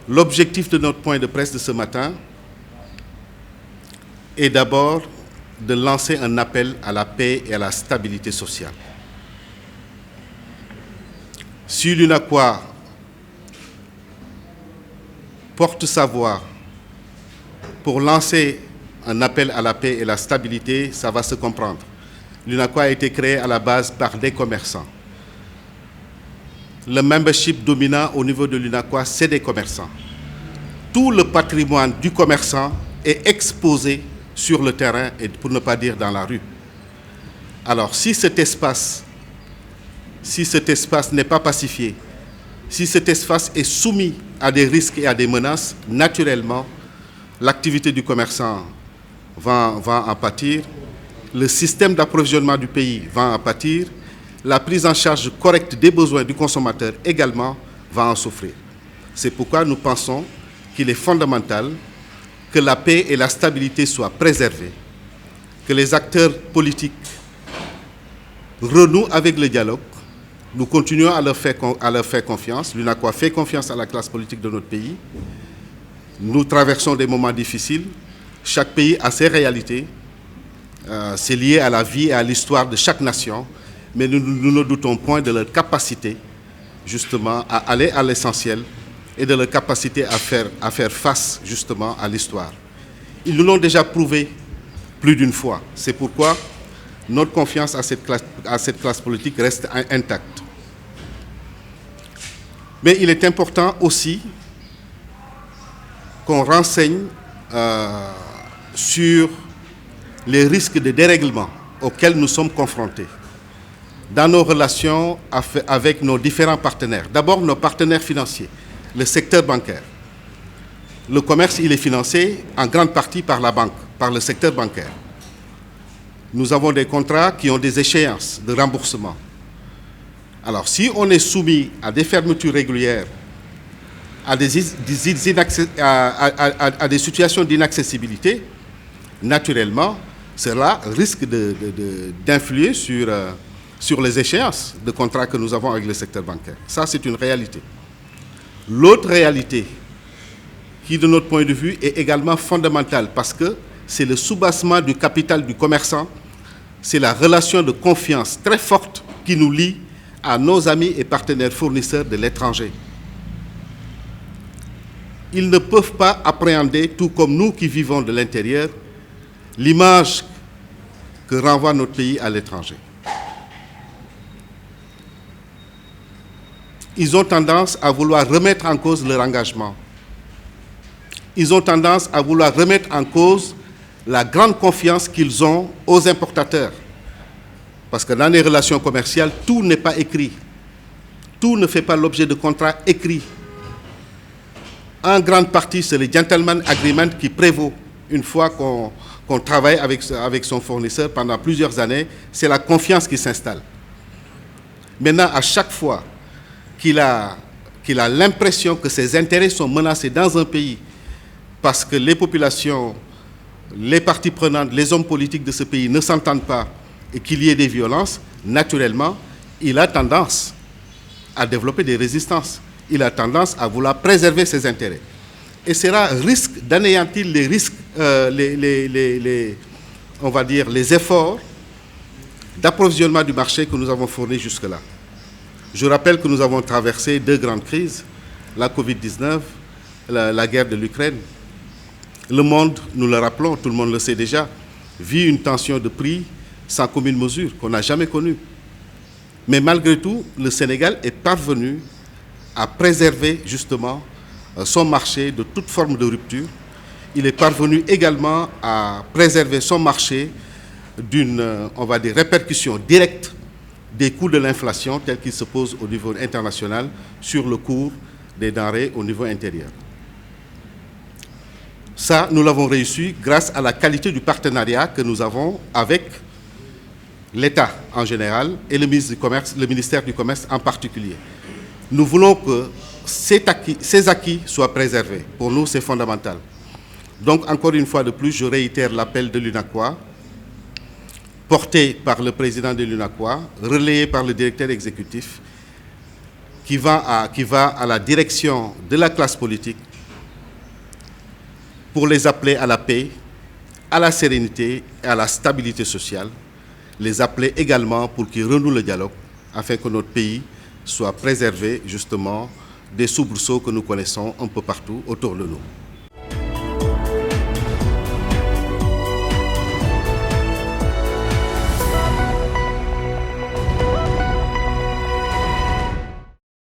L'objectif de notre point de presse de ce matin est d'abord de lancer un appel à la paix et à la stabilité sociale. Si l'UNACOIS porte sa voix pour lancer un appel à la paix et à la stabilité, ça va se comprendre. L'UNACOIS a été créé à la base par des commerçants. Le membership dominant au niveau de l'UNACOIS, c'est des commerçants. Tout le patrimoine du commerçant est exposé sur le terrain et pour ne pas dire dans la rue. Alors, si cet espace n'est pas pacifié, si cet espace est soumis à des risques et à des menaces, naturellement, l'activité du commerçant va en pâtir, le système d'approvisionnement du pays va en pâtir, la prise en charge correcte des besoins du consommateur également va en souffrir. C'est pourquoi nous pensons qu'il est fondamental que la paix et la stabilité soient préservées, que les acteurs politiques renouent avec le dialogue. Nous continuons à leur faire confiance. L'UNACOIS fait confiance à la classe politique de notre pays. Nous traversons des moments difficiles. Chaque pays a ses réalités. C'est lié à la vie et à l'histoire de chaque nation. Mais nous ne doutons point de leur capacité, justement, à aller à l'essentiel et de leur capacité à faire face, justement, à l'histoire. Ils nous l'ont déjà prouvé plus d'une fois. C'est pourquoi notre confiance à cette classe politique reste intacte. Mais il est important aussi qu'on renseigne sur les risques de dérèglement auxquels nous sommes confrontés dans nos relations avec nos différents partenaires. D'abord, nos partenaires financiers, le secteur bancaire. Le commerce, il est financé en grande partie par la banque, par le secteur bancaire. Nous avons des contrats qui ont des échéances de remboursement. Alors, si on est soumis à des fermetures régulières, à des situations d'inaccessibilité, naturellement, cela risque d'influer sur les échéances de contrats que nous avons avec le secteur bancaire. Ça, c'est une réalité. L'autre réalité, qui de notre point de vue est également fondamentale, parce que c'est le soubassement du capital du commerçant, c'est la relation de confiance très forte qui nous lie à nos amis et partenaires fournisseurs de l'étranger. Ils ne peuvent pas appréhender, tout comme nous qui vivons de l'intérieur, l'image que renvoie notre pays à l'étranger. Ils ont tendance à vouloir remettre en cause leur engagement. Ils ont tendance à vouloir remettre en cause la grande confiance qu'ils ont aux importateurs. Parce que dans les relations commerciales, tout n'est pas écrit. Tout ne fait pas l'objet de contrats écrits. En grande partie, c'est le gentleman agreement qui prévaut. Une fois qu'on travaille avec son fournisseur pendant plusieurs années, c'est la confiance qui s'installe. Maintenant, à chaque fois qu'il a l'impression que ses intérêts sont menacés dans un pays, parce que les populations, les parties prenantes, les hommes politiques de ce pays ne s'entendent pas et qu'il y ait des violences, naturellement, il a tendance à développer des résistances. Il a tendance à vouloir préserver ses intérêts. Et cela risque d'anéantir les risques, on va dire, les efforts d'approvisionnement du marché que nous avons fournis jusque-là. Je rappelle que nous avons traversé 2 grandes crises, la Covid-19, la guerre de l'Ukraine. Le monde, nous le rappelons, tout le monde le sait déjà, vit une tension de prix sans commune mesure qu'on n'a jamais connue. Mais malgré tout, le Sénégal est parvenu à préserver justement son marché de toute forme de rupture. Il est parvenu également à préserver son marché d'une, on va dire, répercussion directe des coûts de l'inflation tels qu'ils se posent au niveau international sur le cours des denrées au niveau intérieur. Ça, nous l'avons réussi grâce à la qualité du partenariat que nous avons avec l'État en général et le ministère du Commerce en particulier. Nous voulons que ces acquis soient préservés. Pour nous, c'est fondamental. Donc, encore une fois de plus, je réitère l'appel de l'UNACOIS, porté par le président de l'UNACOIS, relayé par le directeur exécutif, qui va à la direction de la classe politique pour les appeler à la paix, à la sérénité et à la stabilité sociale, les appeler également pour qu'ils renouent le dialogue afin que notre pays soit préservé justement des soubresauts que nous connaissons un peu partout autour de nous.